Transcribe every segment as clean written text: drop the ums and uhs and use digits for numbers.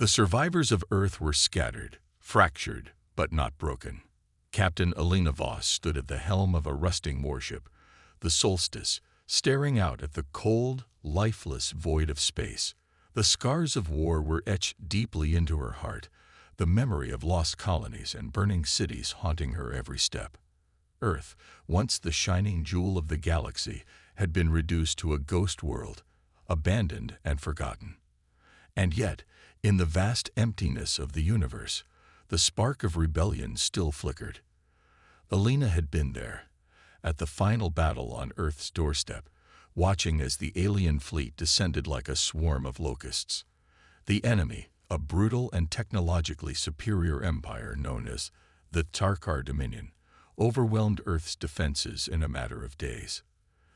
The survivors of Earth were scattered, fractured, but not broken. Captain Alina Voss stood at the helm of a rusting warship, the Solstice, staring out at the cold, lifeless void of space. The scars of war were etched deeply into her heart, the memory of lost colonies and burning cities haunting her every step. Earth, once the shining jewel of the galaxy, had been reduced to a ghost world, abandoned and forgotten. And yet, in the vast emptiness of the universe, the spark of rebellion still flickered. Alina had been there, at the final battle on Earth's doorstep, watching as the alien fleet descended like a swarm of locusts. The enemy, a brutal and technologically superior empire known as the Tarkar Dominion, overwhelmed Earth's defenses in a matter of days.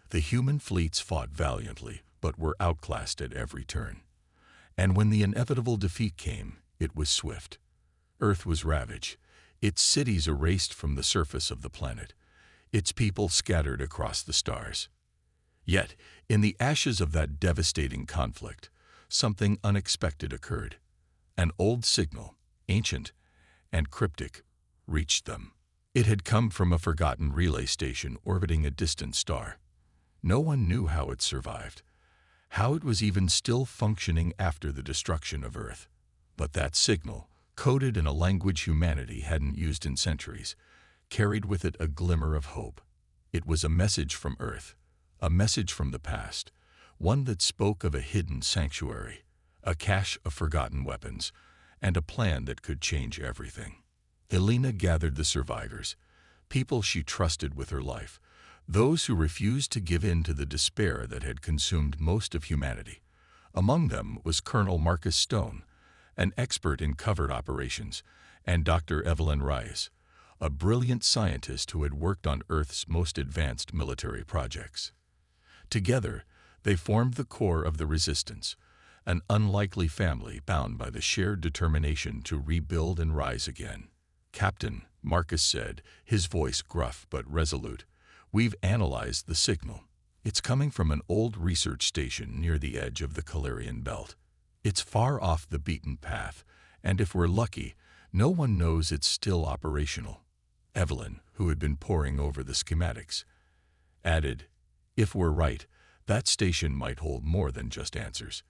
The human fleets fought valiantly, but were outclassed at every turn. And when the inevitable defeat came, it was swift. Earth was ravaged, its cities erased from the surface of the planet, its people scattered across the stars. Yet, in the ashes of that devastating conflict, something unexpected occurred. An old signal, ancient and cryptic, reached them. It had come from a forgotten relay station orbiting a distant star. No one knew how it survived, how it was even still functioning after the destruction of Earth. But that signal, coded in a language humanity hadn't used in centuries, carried with it a glimmer of hope. It was a message from Earth, a message from the past, one that spoke of a hidden sanctuary, a cache of forgotten weapons, and a plan that could change everything. Alina gathered the survivors, people she trusted with her life, those who refused to give in to the despair that had consumed most of humanity. Among them was Colonel Marcus Stone, an expert in covert operations, and Dr. Evelyn Rice, a brilliant scientist who had worked on Earth's most advanced military projects. Together, they formed the core of the resistance, an unlikely family bound by the shared determination to rebuild and rise again. "Captain," Marcus said, his voice gruff but resolute, "we've analyzed the signal. It's coming from an old research station near the edge of the Calarian Belt. It's far off the beaten path, and if we're lucky, no one knows it's still operational." Evelyn, who had been poring over the schematics, added, "If we're right, that station might hold more than just answers.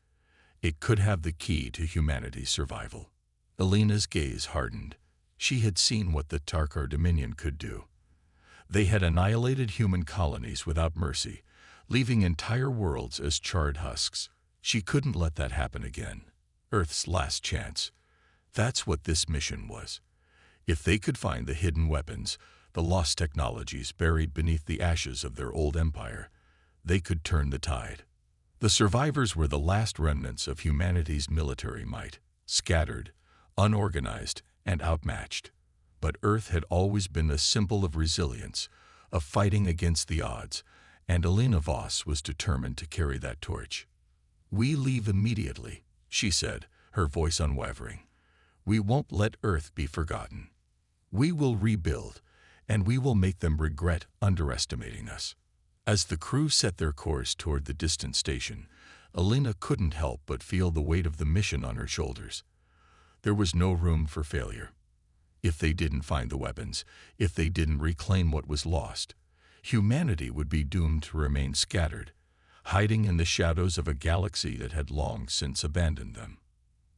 It could have the key to humanity's survival." Alina's gaze hardened. She had seen what the Tarkar Dominion could do. They had annihilated human colonies without mercy, leaving entire worlds as charred husks. She couldn't let that happen again. Earth's last chance. That's what this mission was. If they could find the hidden weapons, the lost technologies buried beneath the ashes of their old empire, they could turn the tide. The survivors were the last remnants of humanity's military might, scattered, unorganized, and outmatched. But Earth had always been a symbol of resilience, of fighting against the odds, and Alina Voss was determined to carry that torch. "We leave immediately," she said, her voice unwavering. "We won't let Earth be forgotten. We will rebuild, and we will make them regret underestimating us." As the crew set their course toward the distant station, Alina couldn't help but feel the weight of the mission on her shoulders. There was no room for failure. If they didn't find the weapons, if they didn't reclaim what was lost, humanity would be doomed to remain scattered, hiding in the shadows of a galaxy that had long since abandoned them.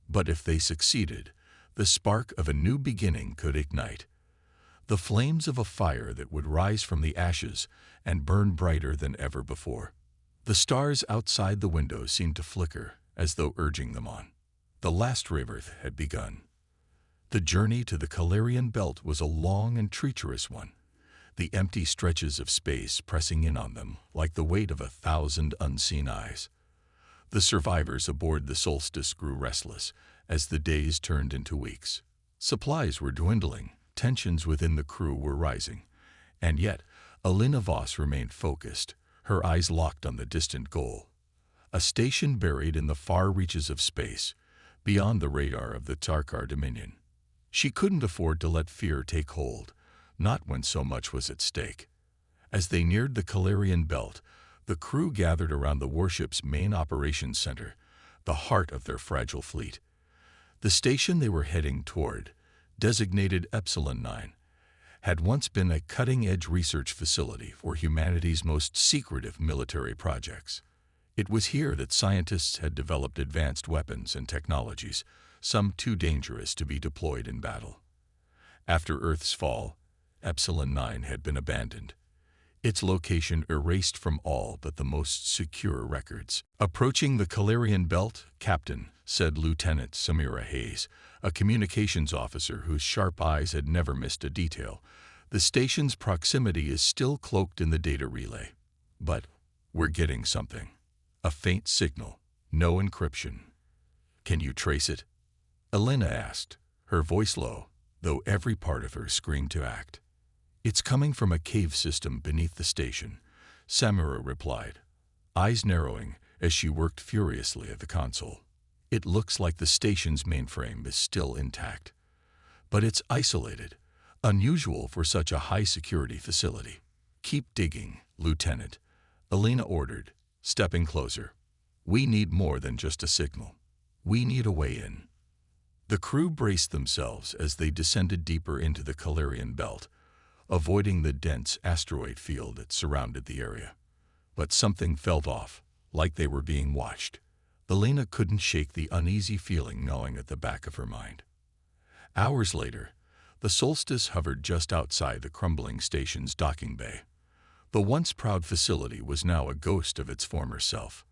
But if they succeeded, the spark of a new beginning could ignite. The flames of a fire that would rise from the ashes and burn brighter than ever before. The stars outside the window seemed to flicker, as though urging them on. The last rebirth had begun. The journey to the Calarian Belt was a long and treacherous one, the empty stretches of space pressing in on them like the weight of 1,000 unseen eyes. The survivors aboard the Solstice grew restless as the days turned into weeks. Supplies were dwindling, tensions within the crew were rising, and yet Alina Voss remained focused, her eyes locked on the distant goal. A station buried in the far reaches of space, beyond the radar of the Tarkar Dominion. She couldn't afford to let fear take hold, not when so much was at stake. As they neared the Calarian Belt, the crew gathered around the warship's main operations center, the heart of their fragile fleet. The station they were heading toward, designated Epsilon 9, had once been a cutting-edge research facility for humanity's most secretive military projects. It was here that scientists had developed advanced weapons and technologies, some too dangerous to be deployed in battle. After Earth's fall, Epsilon 9 had been abandoned, its location erased from all but the most secure records. "Approaching the Calarian Belt, Captain," said Lieutenant Samira Hayes, a communications officer whose sharp eyes had never missed a detail. "The station's proximity is still cloaked in the data relay. But we're getting something. A faint signal, no encryption." "Can you trace it?" Elena asked, her voice low, though every part of her screamed to act. "It's coming from a cave system beneath the station," Samira replied, eyes narrowing as she worked furiously at the console. "It looks like the station's mainframe is still intact. But it's isolated, unusual for such a high-security facility." "Keep digging, Lieutenant," Elena ordered, stepping closer. "We need more than just a signal. We need a way in." The crew braced themselves as they descended deeper into the Calarian Belt, avoiding the dense asteroid field that surrounded the area. But something felt off, like they were being watched. Elena couldn't shake the uneasy feeling gnawing at the back of her mind. Hours later, the Solstice hovered just outside the crumbling station's docking bay. The once proud facility was now a ghost of its former self.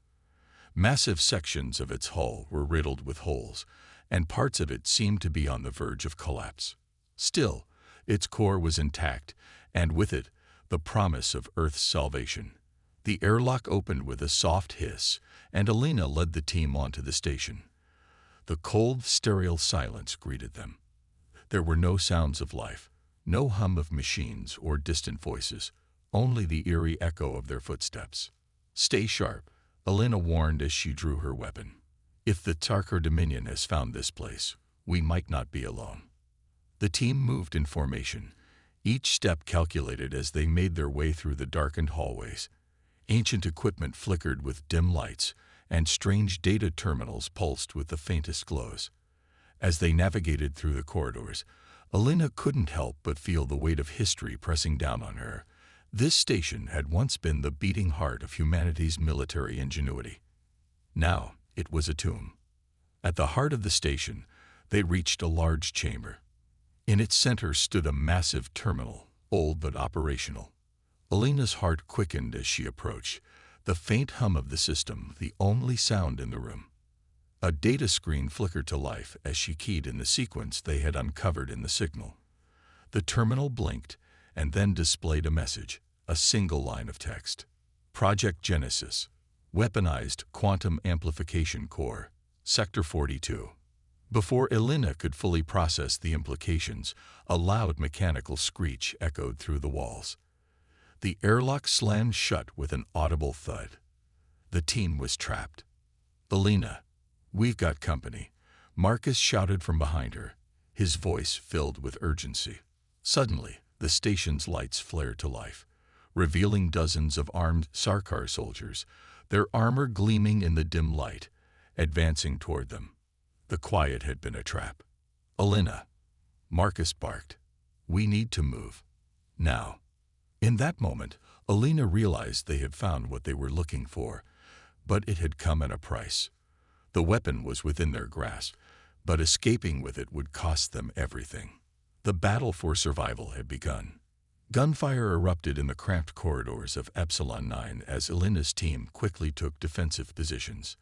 Massive sections of its hull were riddled with holes, and parts of it seemed to be on the verge of collapse. Still, its core was intact, and with it, the promise of Earth's salvation. The airlock opened with a soft hiss, and Elena led the team onto the station. The cold, sterile silence greeted them. There were no sounds of life, no hum of machines or distant voices, only the eerie echo of their footsteps. "Stay sharp," Elena warned as she drew her weapon. "If the Tarkar Dominion has found this place, we might not be alone." The team moved in formation, each step calculated as they made their way through the darkened hallways. Ancient equipment flickered with dim lights, and strange data terminals pulsed with the faintest glows. As they navigated through the corridors, Elena couldn't help but feel the weight of history pressing down on her. This station had once been the beating heart of humanity's military ingenuity. Now it was a tomb. At the heart of the station, they reached a large chamber. In its center stood a massive terminal, old but operational. Elena's heart quickened as she approached, the faint hum of the system the only sound in the room. A data screen flickered to life as she keyed in the sequence they had uncovered in the signal. The terminal blinked and then displayed a message, a single line of text. "Project Genesis, Weaponized Quantum Amplification Core, Sector 42. Before Elena could fully process the implications, a loud mechanical screech echoed through the walls. The airlock slammed shut with an audible thud. The team was trapped. "Elena, we've got company," Marcus shouted from behind her, his voice filled with urgency. Suddenly, the station's lights flared to life, revealing dozens of armed Sarkar soldiers, their armor gleaming in the dim light, advancing toward them. The quiet had been a trap. "Elena," Marcus barked, "we need to move. Now." In that moment, Elena realized they had found what they were looking for, but it had come at a price. The weapon was within their grasp, but escaping with it would cost them everything. The battle for survival had begun. Gunfire erupted in the cramped corridors of Epsilon 9 as Elena's team quickly took defensive positions.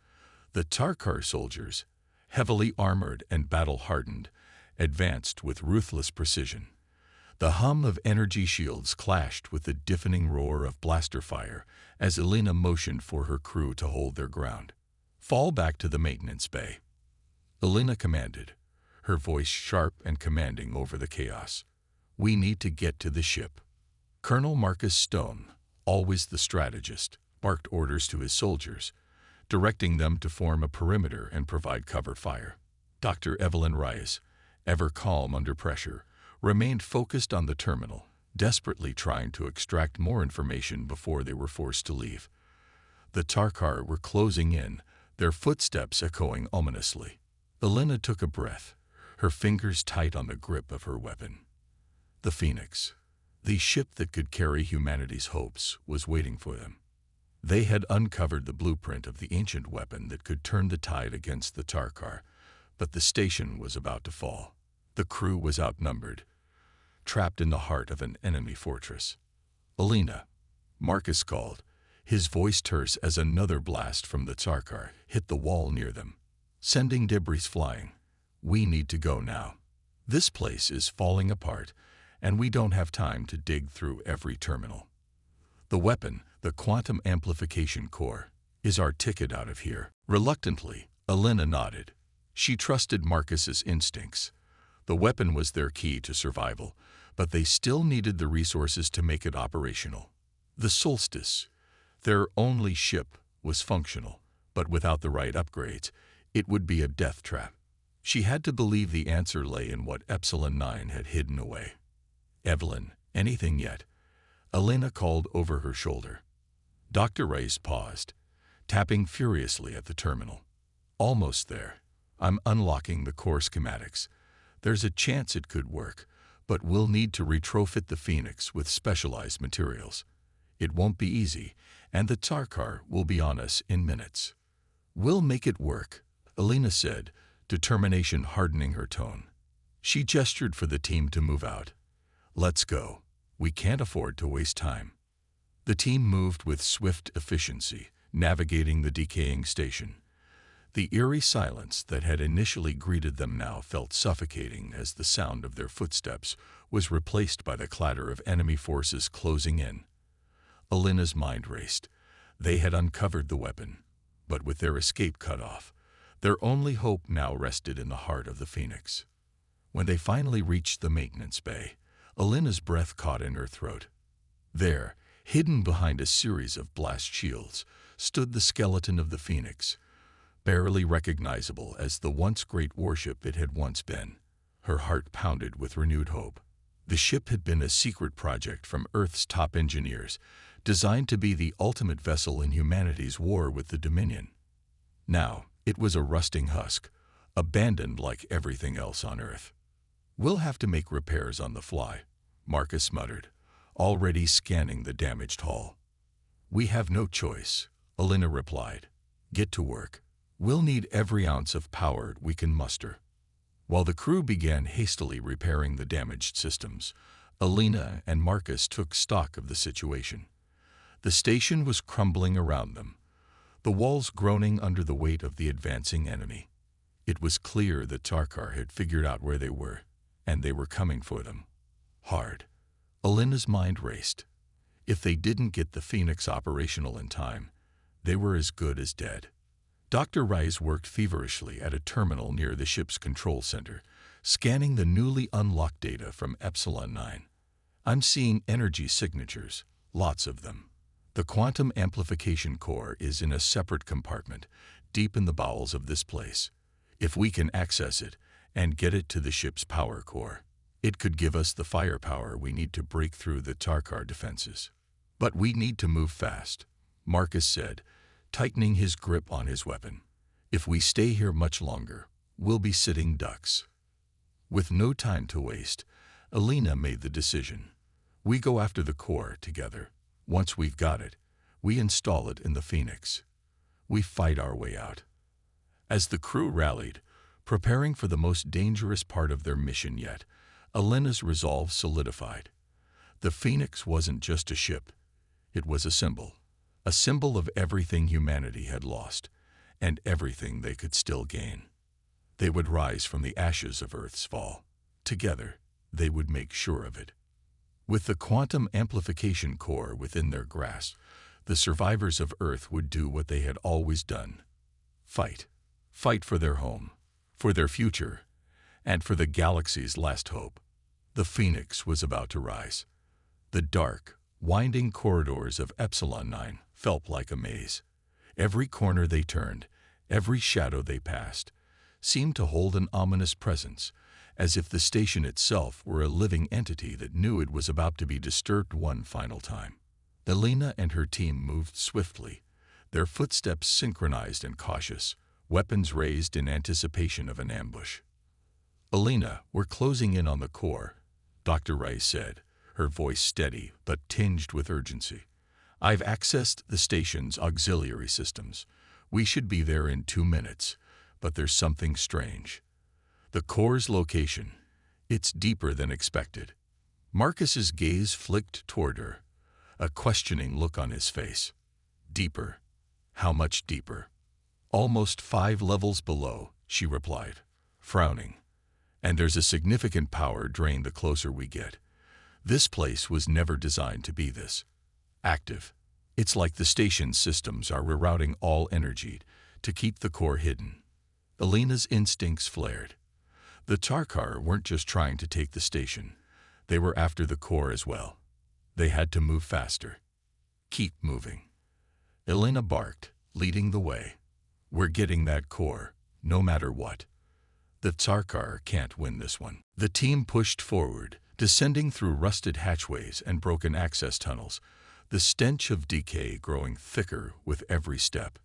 The Tarkar soldiers, heavily armored and battle-hardened, advanced with ruthless precision. The hum of energy shields clashed with the deafening roar of blaster fire as Elena motioned for her crew to hold their ground. "Fall back to the maintenance bay," Elena commanded, her voice sharp and commanding over the chaos. "We need to get to the ship." Colonel Marcus Stone, always the strategist, barked orders to his soldiers, directing them to form a perimeter and provide cover fire. Dr. Evelyn Rice, ever calm under pressure, remained focused on the terminal, desperately trying to extract more information before they were forced to leave. The Tarkar were closing in, their footsteps echoing ominously. Elena took a breath, her fingers tight on the grip of her weapon. The Phoenix, the ship that could carry humanity's hopes, was waiting for them. They had uncovered the blueprint of the ancient weapon that could turn the tide against the Tarkar, but the station was about to fall. The crew was outnumbered, trapped in the heart of an enemy fortress. "Elena," Marcus called, his voice terse as another blast from the Tarkar hit the wall near them, sending debris flying. "We need to go now. This place is falling apart, and we don't have time to dig through every terminal. The weapon, the quantum amplification core, is our ticket out of here." Reluctantly, Elena nodded. She trusted Marcus's instincts. The weapon was their key to survival, but they still needed the resources to make it operational. The Solstice, their only ship, was functional, but without the right upgrades, it would be a death trap. She had to believe the answer lay in what Epsilon 9 had hidden away. "Evelyn, anything yet?" Elena called over her shoulder. Dr. Reyes paused, tapping furiously at the terminal. "Almost there. I'm unlocking the core schematics. There's a chance it could work, but we'll need to retrofit the Phoenix with specialized materials. It won't be easy, and the Tarkar will be on us in minutes." "We'll make it work," Elena said, determination hardening her tone. She gestured for the team to move out. "Let's go. We can't afford to waste time." The team moved with swift efficiency, navigating the decaying station. The eerie silence that had initially greeted them now felt suffocating as the sound of their footsteps was replaced by the clatter of enemy forces closing in. Elena's mind raced. They had uncovered the weapon, but with their escape cut off, their only hope now rested in the heart of the Phoenix. When they finally reached the maintenance bay, Elena's breath caught in her throat. There, hidden behind a series of blast shields, stood the skeleton of the Phoenix, barely recognizable as the once great warship it had once been. Her heart pounded with renewed hope. The ship had been a secret project from Earth's top engineers, designed to be the ultimate vessel in humanity's war with the Dominion. Now, it was a rusting husk, abandoned like everything else on Earth. "We'll have to make repairs on the fly," Marcus muttered, already scanning the damaged hull. "We have no choice," Elena replied. "Get to work. We'll need every ounce of power we can muster." While the crew began hastily repairing the damaged systems, Elena and Marcus took stock of the situation. The station was crumbling around them, the walls groaning under the weight of the advancing enemy. It was clear that Tarkar had figured out where they were, and they were coming for them. Hard. Elena's mind raced. If they didn't get the Phoenix operational in time, they were as good as dead. Dr. Reyes worked feverishly at a terminal near the ship's control center, scanning the newly unlocked data from Epsilon 9. "I'm seeing energy signatures, lots of them. The quantum amplification core is in a separate compartment, deep in the bowels of this place. If we can access it and get it to the ship's power core, it could give us the firepower we need to break through the Tarkar defenses. But we need to move fast," Marcus said, tightening his grip on his weapon. "If we stay here much longer, we'll be sitting ducks." With no time to waste, Elena made the decision. "We go after the core together. Once we've got it, we install it in the Phoenix. We fight our way out." As the crew rallied, preparing for the most dangerous part of their mission yet, Elena's resolve solidified. The Phoenix wasn't just a ship. It was a symbol of everything humanity had lost, and everything they could still gain. They would rise from the ashes of Earth's fall. Together, they would make sure of it. With the quantum amplification core within their grasp, the survivors of Earth would do what they had always done. Fight. Fight for their home, for their future, and for the galaxy's last hope. The Phoenix was about to rise. The dark, winding corridors of Epsilon 9 felt like a maze. Every corner they turned, every shadow they passed, seemed to hold an ominous presence, as if the station itself were a living entity that knew it was about to be disturbed one final time. Elena and her team moved swiftly, their footsteps synchronized and cautious, weapons raised in anticipation of an ambush. "Elena, we're closing in on the core," Dr. Rice said, her voice steady but tinged with urgency. "I've accessed the station's auxiliary systems. We should be there in 2 minutes, but there's something strange. The core's location, it's deeper than expected." Marcus's gaze flicked toward her, a questioning look on his face. "Deeper? How much deeper?" "Almost 5 levels below," she replied, frowning. "And there's a significant power drain the closer we get. This place was never designed to be this active. It's like the station's systems are rerouting all energy to keep the core hidden." Elena's instincts flared. The Tarkar weren't just trying to take the station. They were after the core as well. They had to move faster. "Keep moving," Elena barked, leading the way. "We're getting that core, no matter what. The Tarkar can't win this one." The team pushed forward, descending through rusted hatchways and broken access tunnels, the stench of decay growing thicker with every step.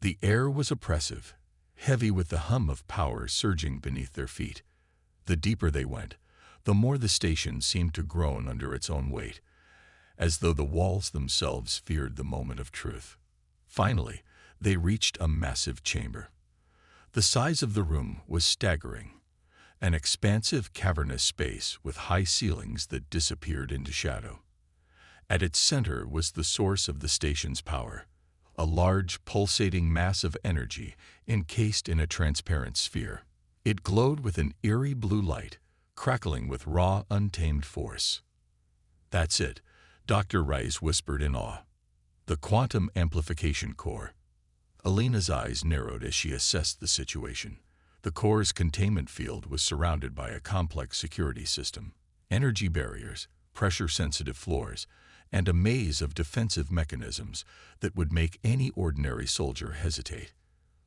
The air was oppressive, heavy with the hum of power surging beneath their feet. The deeper they went, the more the station seemed to groan under its own weight, as though the walls themselves feared the moment of truth. Finally, they reached a massive chamber. The size of the room was staggering, an expansive cavernous space with high ceilings that disappeared into shadow. At its center was the source of the station's power, a large pulsating mass of energy encased in a transparent sphere. It glowed with an eerie blue light, crackling with raw, untamed force. "That's it," Dr. Rice whispered in awe. "The quantum amplification core." Elena's eyes narrowed as she assessed the situation. The core's containment field was surrounded by a complex security system, energy barriers, pressure-sensitive floors, and a maze of defensive mechanisms that would make any ordinary soldier hesitate.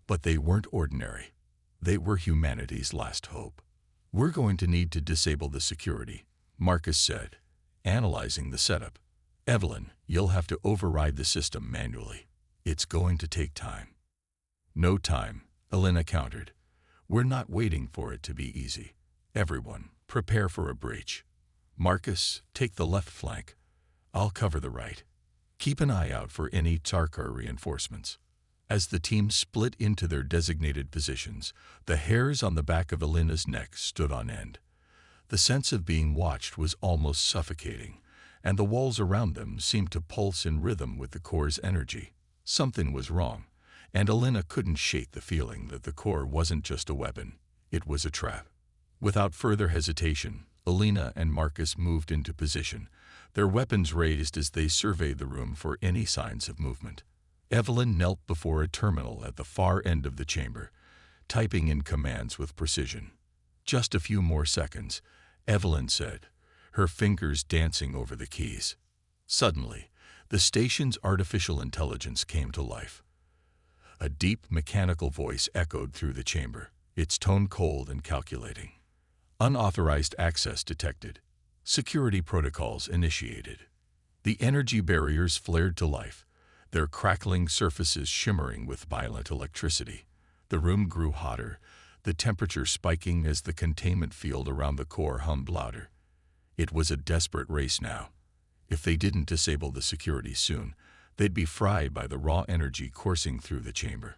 But they weren't ordinary. They were humanity's last hope. "We're going to need to disable the security," Marcus said, analyzing the setup. "Evelyn, you'll have to override the system manually. It's going to take time." "No time," Elena countered. "We're not waiting for it to be easy. Everyone, prepare for a breach. Marcus, take the left flank. I'll cover the right. Keep an eye out for any Tarkar reinforcements." As the team split into their designated positions, the hairs on the back of Elena's neck stood on end. The sense of being watched was almost suffocating, and the walls around them seemed to pulse in rhythm with the core's energy. Something was wrong, and Elena couldn't shake the feeling that the core wasn't just a weapon, it was a trap. Without further hesitation, Elena and Marcus moved into position, their weapons raised as they surveyed the room for any signs of movement. Evelyn knelt before a terminal at the far end of the chamber, typing in commands with precision. "Just a few more seconds," Evelyn said, her fingers dancing over the keys. Suddenly, the station's artificial intelligence came to life. A deep mechanical voice echoed through the chamber, its tone cold and calculating. "Unauthorized access detected. Security protocols initiated." The energy barriers flared to life, their crackling surfaces shimmering with violent electricity. The room grew hotter, the temperature spiking as the containment field around the core hummed louder. It was a desperate race now. If they didn't disable the security soon, they'd be fried by the raw energy coursing through the chamber.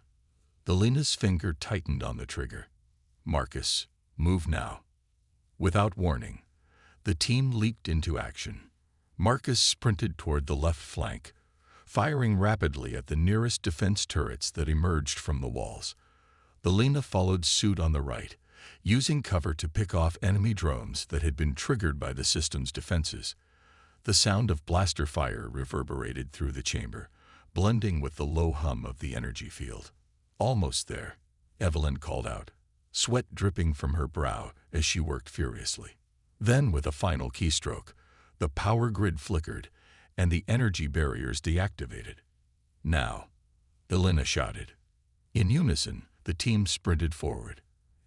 Elena's finger tightened on the trigger. "Marcus, move now." Without warning, the team leaped into action. Marcus sprinted toward the left flank, firing rapidly at the nearest defense turrets that emerged from the walls. Elena followed suit on the right, using cover to pick off enemy drones that had been triggered by the system's defenses. The sound of blaster fire reverberated through the chamber, blending with the low hum of the energy field. "Almost there," Evelyn called out, sweat dripping from her brow as she worked furiously. Then, with a final keystroke, the power grid flickered, and the energy barriers deactivated. "Now," Elena shouted. In unison, the team sprinted forward.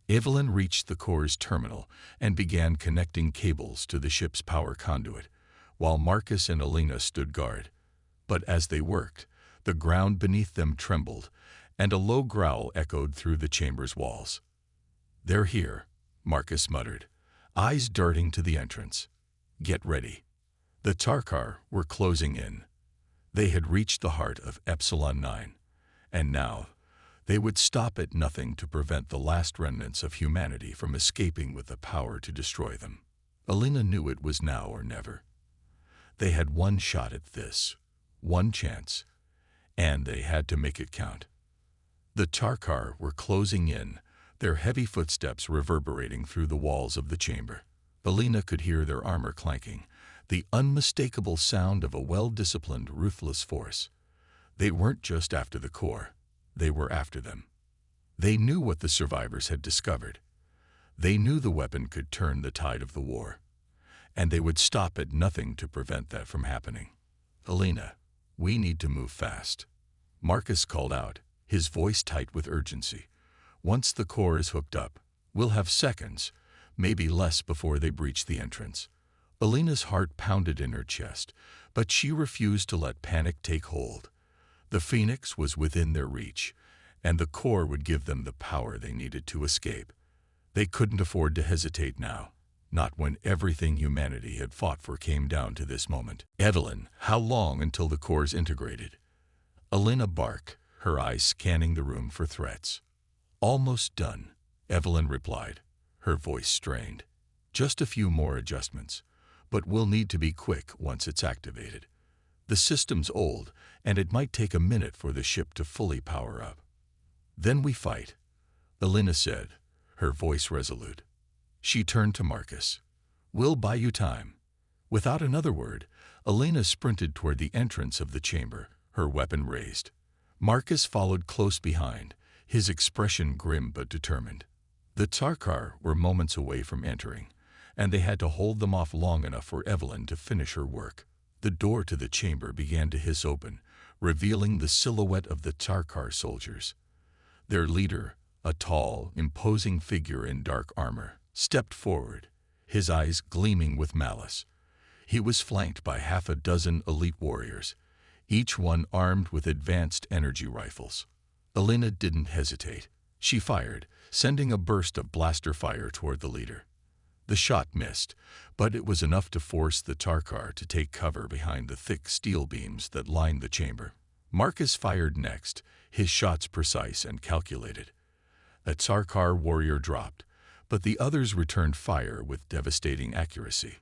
Evelyn reached the core's terminal and began connecting cables to the ship's power conduit, while Marcus and Elena stood guard. But as they worked, the ground beneath them trembled, and a low growl echoed through the chamber's walls. "They're here," Marcus muttered, eyes darting to the entrance. "Get ready." The Tarkar were closing in. They had reached the heart of Epsilon 9, and now they would stop at nothing to prevent the last remnants of humanity from escaping with the power to destroy them. Alina knew it was now or never. They had one shot at this, one chance, and they had to make it count. The Tarkar were closing in, their heavy footsteps reverberating through the walls of the chamber. Alina could hear their armor clanking, the unmistakable sound of a well-disciplined, ruthless force. They weren't just after the core, they were after them. They knew what the survivors had discovered. They knew the weapon could turn the tide of the war, and they would stop at nothing to prevent that from happening. "Alina, we need to move fast," Marcus called out, his voice tight with urgency. "Once the core is hooked up, we'll have seconds, maybe less, before they breach the entrance." Alina's heart pounded in her chest, but she refused to let panic take hold. The Phoenix was within their reach, and the core would give them the power they needed to escape. They couldn't afford to hesitate now, not when everything humanity had fought for came down to this moment. "Evelyn, how long until the core's integrated?" Alina barked, her eyes scanning the room for threats. "Almost done," Evelyn replied, her voice strained. "Just a few more adjustments, but we'll need to be quick once it's activated. The system's old, and it might take a minute for the ship to fully power up. Then we fight," Alina said, her voice resolute. She turned to Marcus. "We'll buy you time." Without another word, Alina sprinted toward the entrance of the chamber, her weapon raised. Marcus followed close behind, his expression grim but determined. The Tarkar were moments away from entering, and they had to hold them off long enough for Evelyn to finish her work. The door to the chamber began to hiss open, revealing the silhouette of the Tarkar soldiers. Their leader, a tall, imposing figure in dark armor, stepped forward, his eyes gleaming with malice. He was flanked by half a dozen elite warriors, each one armed with advanced energy rifles. Alina didn't hesitate. She fired, sending a burst of blaster fire toward the leader. The shot missed, but it was enough to force the Tarkar to take cover behind the thick steel beams that lined the chamber. Marcus fired next, his shots precise and calculated. A Tarkar warrior dropped, but the others returned fire with devastating accuracy.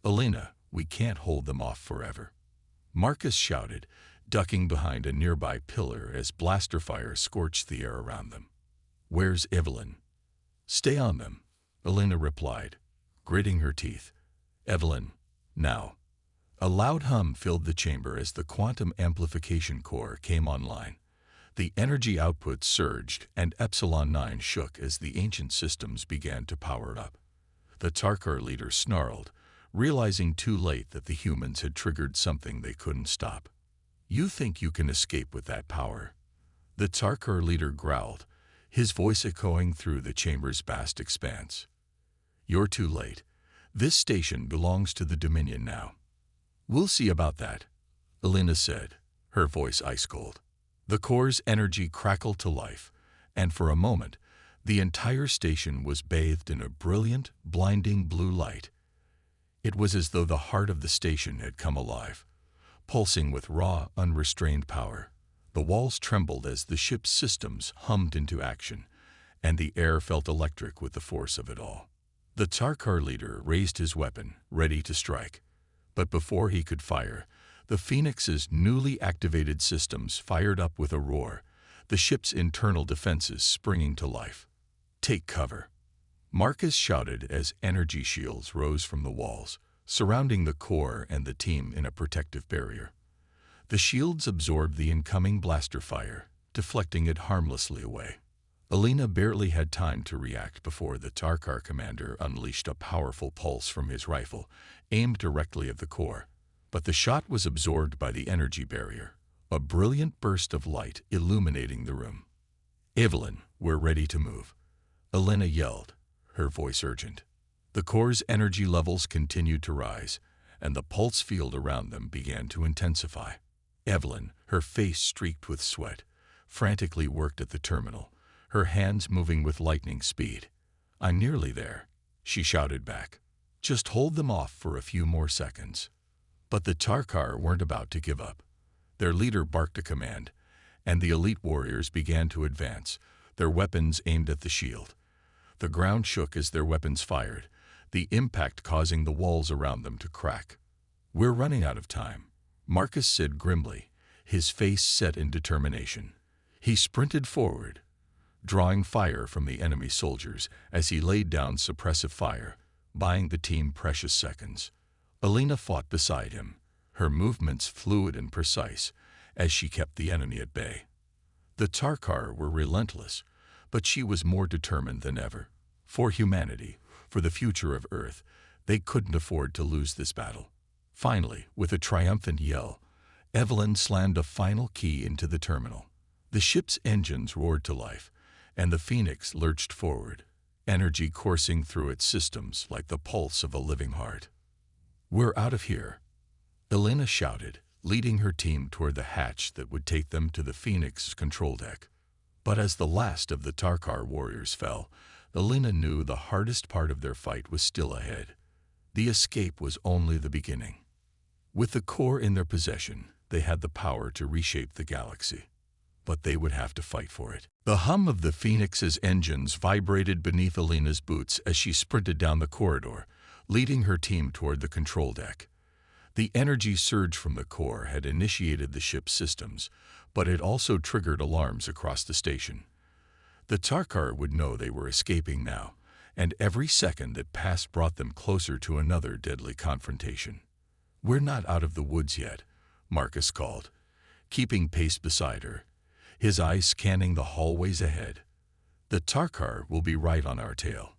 "Alina, we can't hold them off forever," Marcus shouted, ducking behind a nearby pillar as blaster fire scorched the air around them. "Where's Evelyn?" "Stay on them," Alina replied, gritting her teeth. "Evelyn, now." A loud hum filled the chamber as the quantum amplification core came online. The energy output surged, and Epsilon 9 shook as the ancient systems began to power up. The Tarkar leader snarled, realizing too late that the humans had triggered something they couldn't stop. "You think you can escape with that power?" The Tarkar leader growled, his voice echoing through the chamber's vast expanse. "You're too late. This station belongs to the Dominion now." "We'll see about that," Alina said, her voice ice-cold. The core's energy crackled to life, and for a moment, the entire station was bathed in a brilliant, blinding blue light. It was as though the heart of the station had come alive, pulsing with raw, unrestrained power. The walls trembled as the ship's systems hummed into action, and the air felt electric with the force of it all. The Tarkar leader raised his weapon, ready to strike. But before he could fire, the Phoenix's newly activated systems fired up with a roar, the ship's internal defenses springing to life. "Take cover," Marcus shouted as energy shields rose from the walls, surrounding the core and the team in a protective barrier. The shields absorbed the incoming blaster fire, deflecting it harmlessly away. Alina barely had time to react before the Tarkar commander unleashed a powerful pulse from his rifle, aimed directly at the core. But the shot was absorbed by the energy barrier, a brilliant burst of light illuminating the room. "Evelyn, we're ready to move," Alina yelled, her voice urgent. The core's energy levels continued to rise, and the pulse field around them began to intensify. Evelyn, her face streaked with sweat, frantically worked at the terminal, her hands moving with lightning speed. "I'm nearly there," she shouted back. "Just hold them off for a few more seconds." But the Tarkar weren't about to give up. Their leader barked a command, and the elite warriors began to advance, their weapons aimed at the shield. The ground shook as their weapons fired, the impact causing the walls around them to crack. "We're running out of time," Marcus said grimly, his face set in determination. He sprinted forward, drawing fire from the enemy soldiers as he laid down suppressive fire, buying the team precious seconds. Alina fought beside him, her movements fluid and precise as she kept the enemy at bay. The Tarkar were relentless, but she was more determined than ever. For humanity, for the future of Earth, they couldn't afford to lose this battle. Finally, with a triumphant yell, Evelyn slammed a final key into the terminal. The ship's engines roared to life, and the Phoenix lurched forward, energy coursing through its systems like the pulse of a living heart. "We're out of here," Elena shouted, leading her team toward the hatch that would take them to the Phoenix's control deck. But as the last of the Tarkar warriors fell, Elena knew the hardest part of their fight was still ahead. The escape was only the beginning. With the core in their possession, they had the power to reshape the galaxy. But they would have to fight for it. The hum of the Phoenix's engines vibrated beneath Elena's boots as she sprinted down the corridor, leading her team toward the control deck. The energy surge from the core had initiated the ship's systems, but it also triggered alarms across the station. The Tarkar would know they were escaping now, and every second that passed brought them closer to another deadly confrontation. "We're not out of the woods yet," Marcus called, keeping pace beside her, his eyes scanning the hallways ahead. "The Tarkar will be right on our tail."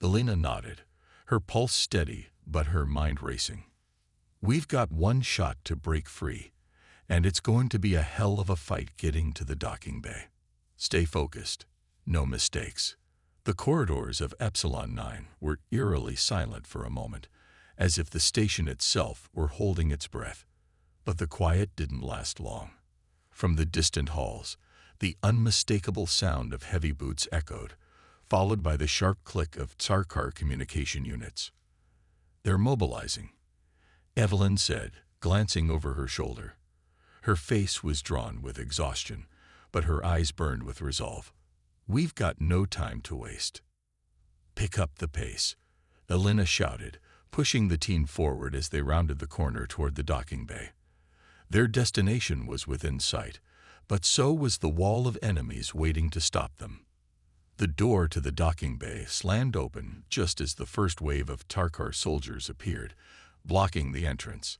Elena nodded, her pulse steady but her mind racing. "We've got one shot to break free, and it's going to be a hell of a fight getting to the docking bay. Stay focused, no mistakes." The corridors of Epsilon 9 were eerily silent for a moment, as if the station itself were holding its breath. But the quiet didn't last long. From the distant halls, the unmistakable sound of heavy boots echoed, followed by the sharp click of Tarkar communication units. "They're mobilizing," Evelyn said, glancing over her shoulder. Her face was drawn with exhaustion, but her eyes burned with resolve. "We've got no time to waste." "Pick up the pace," Elena shouted, pushing the team forward as they rounded the corner toward the docking bay. Their destination was within sight, but so was the wall of enemies waiting to stop them. The door to the docking bay slammed open just as the first wave of Tarkar soldiers appeared, blocking the entrance.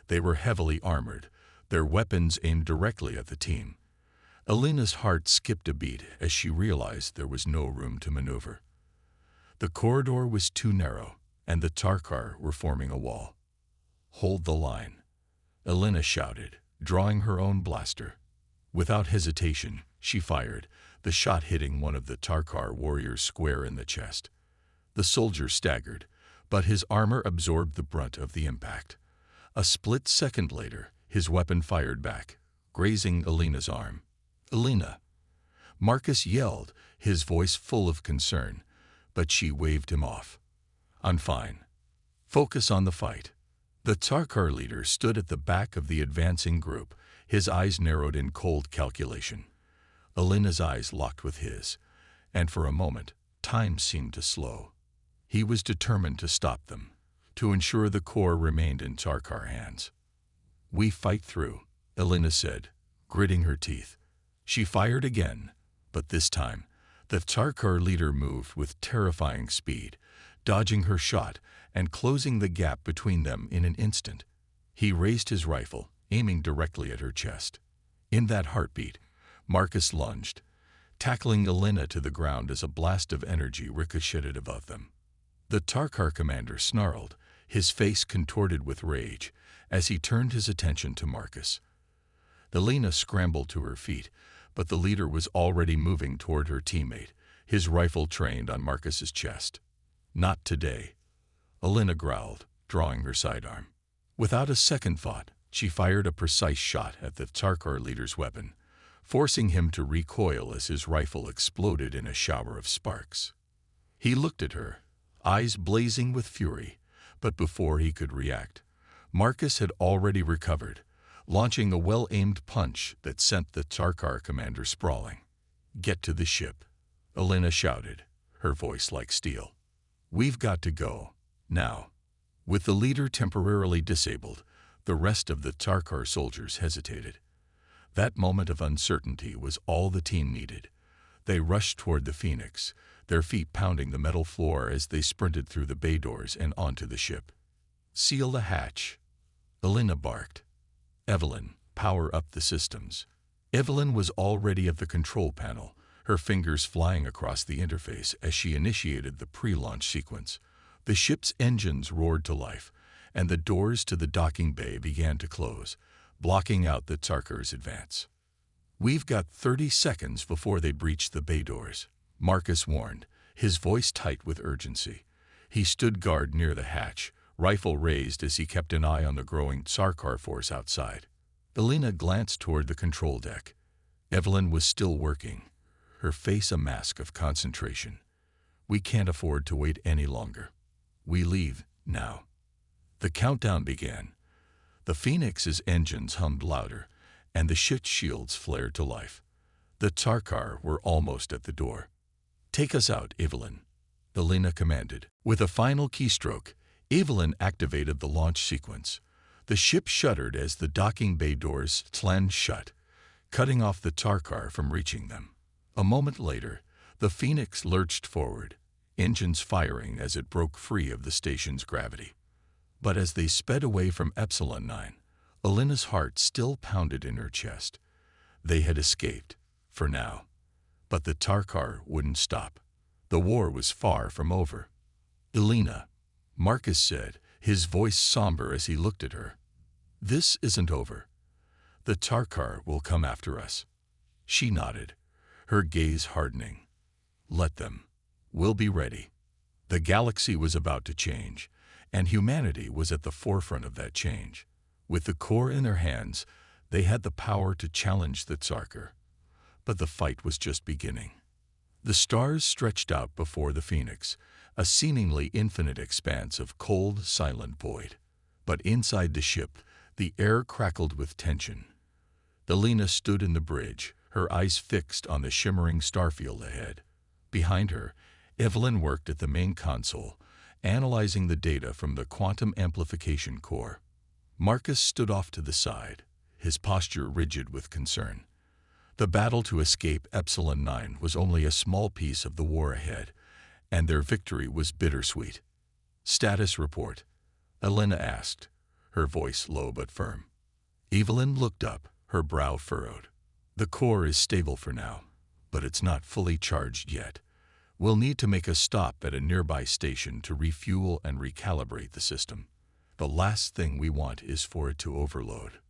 They were heavily armored, their weapons aimed directly at the team. Elena's heart skipped a beat as she realized there was no room to maneuver. The corridor was too narrow, and the Tarkar were forming a wall. "Hold the line," Elena shouted, drawing her own blaster. Without hesitation, she fired, the shot hitting one of the Tarkar warriors square in the chest. The soldier staggered, but his armor absorbed the brunt of the impact. A split second later, his weapon fired back, grazing Elena's arm. "Elena!" Marcus yelled, his voice full of concern, but she waved him off. "I'm fine. Focus on the fight." The Tarkar leader stood at the back of the advancing group, his eyes narrowed in cold calculation. Elena's eyes locked with his, and for a moment, time seemed to slow. He was determined to stop them, to ensure the core remained in Tarkar hands. "We fight through," Elena said, gritting her teeth. She fired again, but this time, the Tarkar leader moved with terrifying speed, dodging her shot and closing the gap between them in an instant. He raised his rifle, aiming directly at her chest. In that heartbeat, Marcus lunged, tackling Elena to the ground as a blast of energy ricocheted above them. The Tarkar commander snarled, his face contorted with rage, as he turned his attention to Marcus. Elena scrambled to her feet, but the leader was already moving toward her teammate, his rifle trained on Marcus's chest. "Not today," Elena growled, drawing her sidearm. Without a second thought, she fired a precise shot at the Tarkar leader's weapon, forcing him to recoil as his rifle exploded in a shower of sparks. He looked at her, eyes blazing with fury, but before he could react, Marcus had already recovered, launching a well-aimed punch that sent the Tarkar commander sprawling. "Get to the ship," Elena shouted, her voice like steel. "We've got to go, now." With the leader temporarily disabled, the rest of the Tarkar soldiers hesitated. That moment of uncertainty was all the team needed. They rushed toward the Phoenix, their feet pounding the metal floor as they sprinted through the bay doors and onto the ship. "Seal the hatch," Elena barked. "Evelyn, power up the systems." Evelyn was already at the control panel, her fingers flying across the interface as she initiated the pre-launch sequence. The ship's engines roared to life, and the doors to the docking bay began to close, blocking out the Tarkar's advance. "We've got 30 seconds before they breach the bay doors," Marcus warned, his voice tight with urgency. He stood guard near the hatch, rifle raised as he kept an eye on the growing Tarkar force outside. Elena glanced toward the control deck. Evelyn was still working, her face a mask of concentration. "We can't afford to wait any longer. We leave now." The countdown began. The Phoenix's engines hummed louder, and the ship's shields flared to life. The Tarkar were almost at the door. "Take us out, Evelyn," Elena commanded. With a final keystroke, Evelyn activated the launch sequence. The ship shuddered as the docking bay doors slammed shut, cutting off the Tarkar from reaching them. A moment later, the Phoenix lurched forward, engines firing as it broke free of the station's gravity. But as they sped away from Epsilon 9, Elena's heart still pounded in her chest. They had escaped, for now. But the Tarkar wouldn't stop. The war was far from over. "Elena," Marcus said, his voice somber as he looked at her. "This isn't over. The Tarkar will come after us." She nodded, her gaze hardening. "Let them. We'll be ready." The galaxy was about to change, and humanity was at the forefront of that change. With the core in their hands, they had the power to challenge the Tarkar. But the fight was just beginning. The stars stretched out before the Phoenix, a seemingly infinite expanse of cold, silent void. But inside the ship, the air crackled with tension. Elena stood in the bridge, her eyes fixed on the shimmering starfield ahead. Behind her, Evelyn worked at the main console, analyzing the data from the quantum amplification core. Marcus stood off to the side, his posture rigid with concern. The battle to escape Epsilon 9 was only a small piece of the war ahead, and their victory was bittersweet. "Status report," Elena asked, her voice low but firm. Evelyn looked up, her brow furrowed. "The core is stable for now, but it's not fully charged yet. We'll need to make a stop at a nearby station to refuel and recalibrate the system. The last thing we want is for it to overload."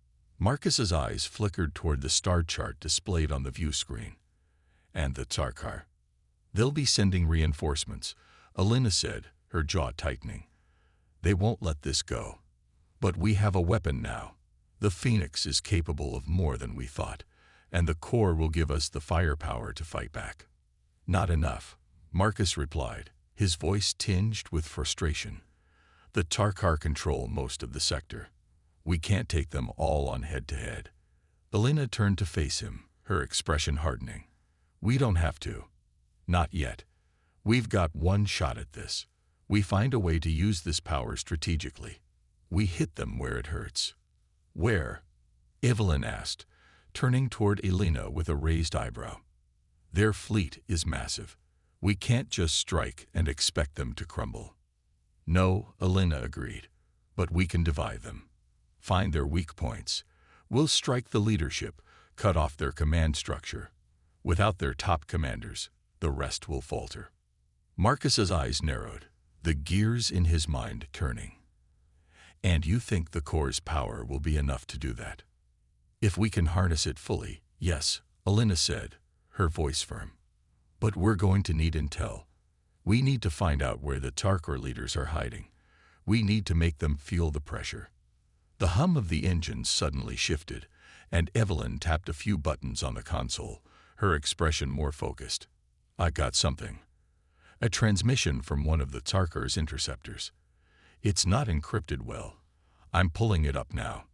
Marcus's eyes flickered toward the star chart displayed on the view screen. "And the Tarkar. They'll be sending reinforcements," Elena said, her jaw tightening. "They won't let this go. But we have a weapon now. The Phoenix is capable of more than we thought, and the core will give us the firepower to fight back." "Not enough," Marcus replied, his voice tinged with frustration. "The Tarkar control most of the sector. We can't take them all on head-to-head." Elena turned to face him, her expression hardening. "We don't have to. Not yet. We've got one shot at this. We find a way to use this power strategically. We hit them where it hurts." "Where?" Evelyn asked, turning toward Elena with a raised eyebrow. "Their fleet is massive. We can't just strike and expect them to crumble." "No," Elena agreed, "but we can divide them. Find their weak points. We'll strike the leadership, cut off their command structure. Without their top commanders, the rest will falter." Marcus's eyes narrowed, the gears in his mind turning. "And you think the core's power will be enough to do that?" "If we can harness it fully, yes," Elena said, her voice firm. "But we're going to need intel. We need to find out where the Tarkar leaders are hiding. We need to make them feel the pressure." The hum of the engines suddenly shifted, and Evelyn tapped a few buttons on the console, her expression more focused. "I got something." A transmission from one of the Tarkar's interceptors. "It's not encrypted well. I'm pulling it up now."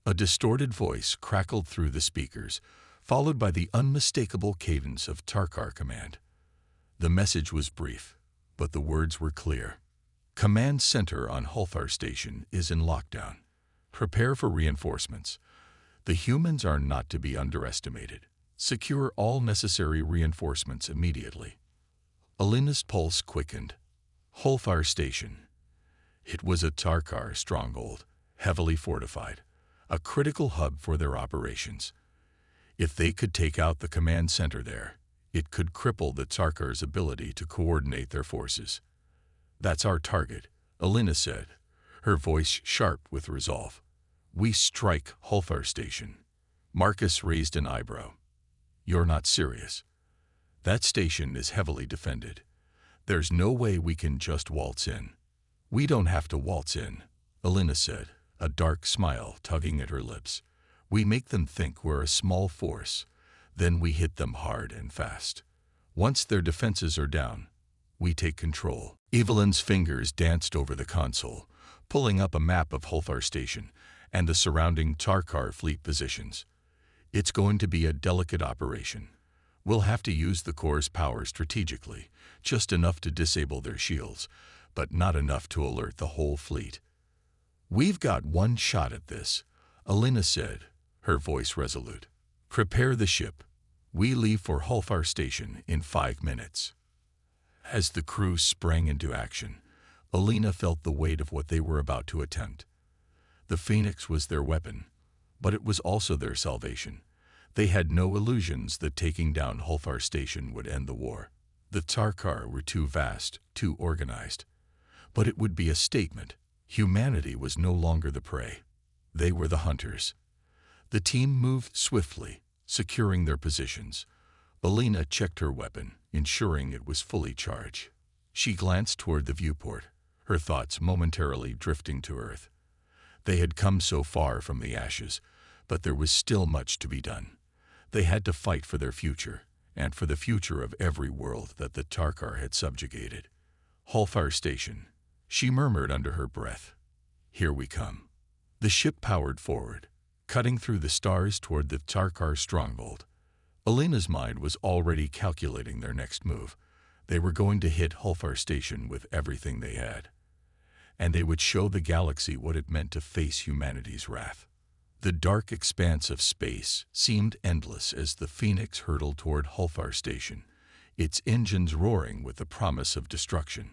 A distorted voice crackled through the speakers, followed by the unmistakable cadence of Tarkar command. The message was brief, but the words were clear. "Command center on Hulthar Station is in lockdown. Prepare for reinforcements. The humans are not to be underestimated. Secure all necessary reinforcements immediately." Alina's pulse quickened. Hulthar Station. It was a Tarkar stronghold, heavily fortified, a critical hub for their operations. If they could take out the command center there, it could cripple the Tarkar's ability to coordinate their forces. "That's our target," Alina said, her voice sharp with resolve. "We strike Hulthar Station." Marcus raised an eyebrow. "You're not serious. That station is heavily defended. There's no way we can just waltz in." "We don't have to waltz in," Alina said, a dark smile tugging at her lips. "We make them think we're a small force. Then we hit them hard and fast. Once their defenses are down, we take control." Evelyn's fingers danced over the console, pulling up a map of Hulthar Station and the surrounding Tarkar fleet positions. "It's going to be a delicate operation. We'll have to use the Corps' power strategically, just enough to disable their shields, but not enough to alert the whole fleet." "We've got one shot at this," Alina said, her voice resolute. "Prepare the ship. We leave for Hulthar Station in 5 minutes." As the crew sprang into action, Alina felt the weight of what they were about to attempt. The Phoenix was their weapon, but it was also their salvation. They had no illusions that taking down Hulthar Station would end the war. The Tarkar were too vast, too organized. But it would be a statement. Humanity was no longer the prey. They were the hunters. The team moved swiftly, securing their positions. Alina checked her weapon, ensuring it was fully charged. She glanced toward the viewport, her thoughts momentarily drifting to Earth. They had come so far from the ashes, but there was still much to be done. They had to fight for their future, and for the future of every world that the Tarkar had subjugated. "Hulthar Station," she murmured under her breath. "Here we come." The ship powered forward, cutting through the stars toward the Tarkar stronghold. Alina's mind was already calculating their next move. They were going to hit Hulthar Station with everything they had. And they would show the galaxy what it meant to face humanity's wrath. The dark expanse of space seemed endless as the Phoenix hurtled toward Hulthar Station, its engines roaring with the promise of destruction.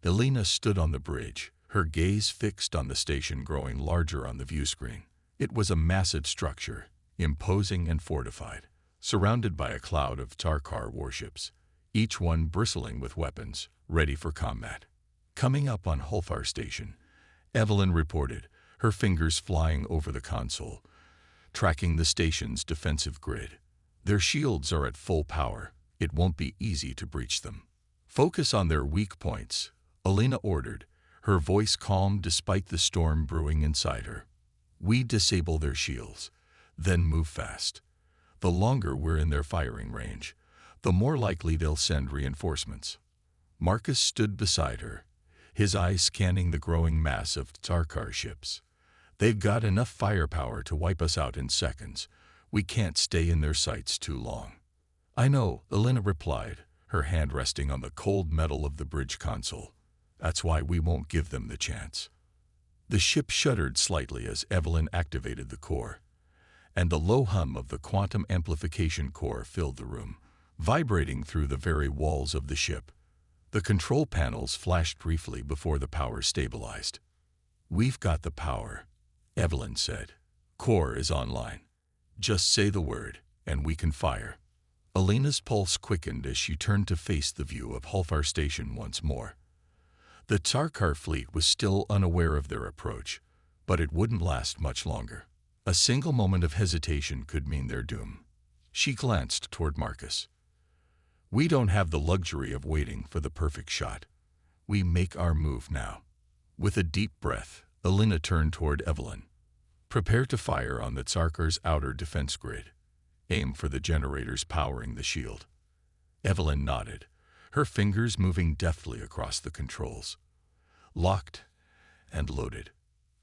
Alina stood on the bridge, her gaze fixed on the station growing larger on the viewscreen. It was a massive structure, imposing and fortified, surrounded by a cloud of Tarkar warships, each one bristling with weapons, ready for combat. "Coming up on Hulthar Station," Evelyn reported, her fingers flying over the console, tracking the station's defensive grid. "Their shields are at full power. It won't be easy to breach them." "Focus on their weak points," Alina ordered, her voice calm despite the storm brewing inside her. "We disable their shields, then move fast. The longer we're in their firing range, the more likely they'll send reinforcements." Marcus stood beside her, his eyes scanning the growing mass of Tarkar ships. "They've got enough firepower to wipe us out in seconds. We can't stay in their sights too long." "I know," Alina replied, her hand resting on the cold metal of the bridge console. "That's why we won't give them the chance." The ship shuddered slightly as Evelyn activated the core, and the low hum of the quantum amplification core filled the room, vibrating through the very walls of the ship. The control panels flashed briefly before the power stabilized. "We've got the power," Evelyn said. "Core is online. Just say the word, and we can fire." Alina's pulse quickened as she turned to face the view of Hulthar Station once more. The Tarkar fleet was still unaware of their approach, but it wouldn't last much longer. A single moment of hesitation could mean their doom. She glanced toward Marcus. "We don't have the luxury of waiting for the perfect shot. We make our move now." With a deep breath, Alina turned toward Evelyn. Prepare to fire on the Tsarkar's outer defense grid. Aim for the generators powering the shield. Evelyn nodded, her fingers moving deftly across the controls. Locked and loaded.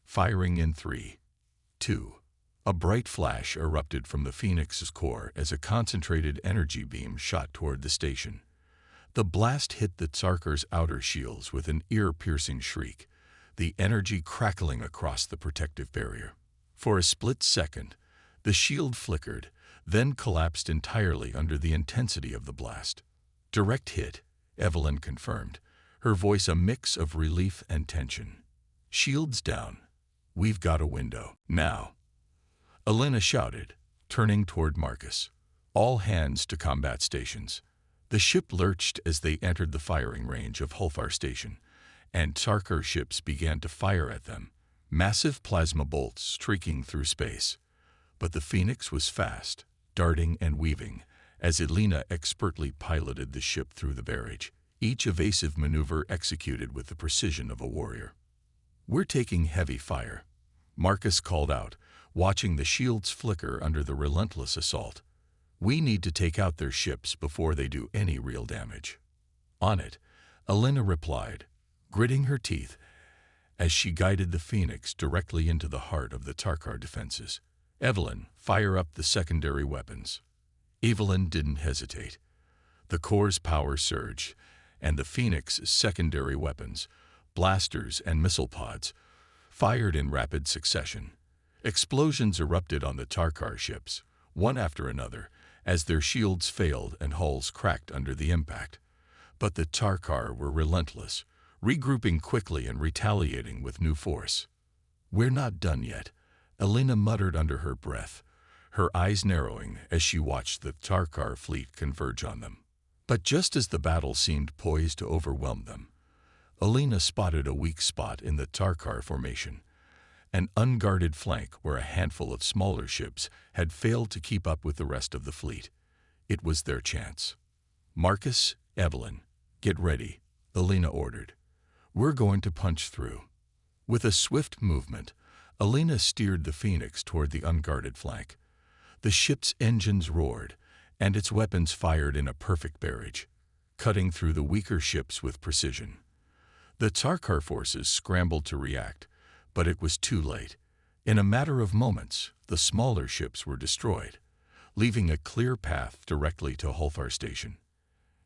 Firing in 3, 2. A bright flash erupted from the Phoenix's core as a concentrated energy beam shot toward the station. The blast hit the Tsarkar's outer shields with an ear-piercing shriek, the energy crackling across the protective barrier. For a split second, the shield flickered, then collapsed entirely under the intensity of the blast. Direct hit, Evelyn confirmed, her voice a mix of relief and tension. Shields down. We've got a window. Now. Elena shouted, turning toward Marcus. All hands to combat stations. The ship lurched as they entered the firing range of Hulfar Station, and Tsarkar ships began to fire at them, massive plasma bolts streaking through space. But the Phoenix was fast, darting and weaving, as Elena expertly piloted the ship through the barrage, each evasive maneuver executed with the precision of a warrior. "We're taking heavy fire," Marcus called out, watching the shields flicker under the relentless assault. "We need to take out their ships before they do any real damage." "On it," Elena replied, gritting her teeth as she guided the Phoenix directly into the heart of the Tsarkar defenses. "Evelyn, fire up the secondary weapons." Evelyn didn't hesitate. The core's power surged, and the Phoenix's secondary weapons, blasters and missile pods, fired in rapid succession. Explosions erupted on the Tsarkar ships, one after another, as their shields failed and hulls cracked under the impact. But the Tsarkar were relentless, regrouping quickly and retaliating with new force. "We're not done yet," Elena muttered under her breath, her eyes narrowing as she watched the Tsarkar fleet converge on them. But just as the battle seemed poised to overwhelm them, Elena spotted a weak spot in the Tsarkar formation, an unguarded flank where a handful of smaller ships had failed to keep up with the rest of the fleet. It was their chance. "Marcus, Evelyn, get ready," Elena ordered. "We're going to punch through." With a swift movement, Elena steered the Phoenix toward the unguarded flank. The ship's engines roared, and its weapons fired in a perfect barrage, cutting through the weaker ships with precision. The Tsarkar forces scrambled to react, but it was too late. In a matter of moments, the smaller ships were destroyed, leaving a clear path directly to Hulfar Station.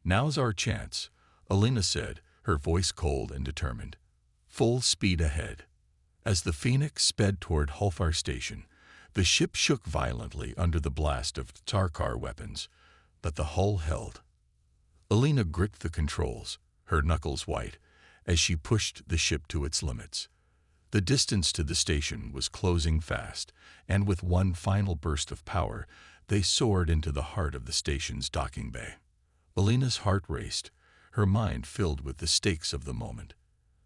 "Now's our chance," Elena said, her voice cold and determined. "Full speed ahead." As the Phoenix sped toward Hulfar Station, the ship shook violently under the blast of Tsarkar weapons, but the hull held. Elena gripped the controls, her knuckles white, as she pushed the ship to its limits. The distance to the station was closing fast, and with one final burst of power, they soared into the heart of the station's docking bay. Elena's heart raced, her mind filled with the stakes of the moment.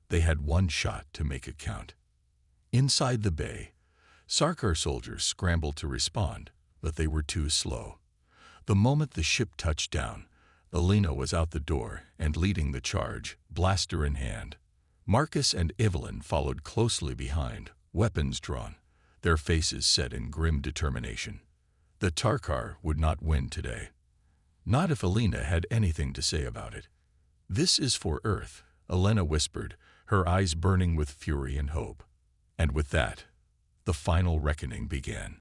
They had one shot to make it count. Inside the bay, Tsarkar soldiers scrambled to respond, but they were too slow. The moment the ship touched down, Elena was out the door and leading the charge, blaster in hand. Marcus and Evelyn followed closely behind, weapons drawn, their faces set in grim determination. The Tsarkar would not win today. Not if Elena had anything to say about it. "This is for Earth," Elena whispered, her eyes burning with fury and hope. And with that, the final reckoning began.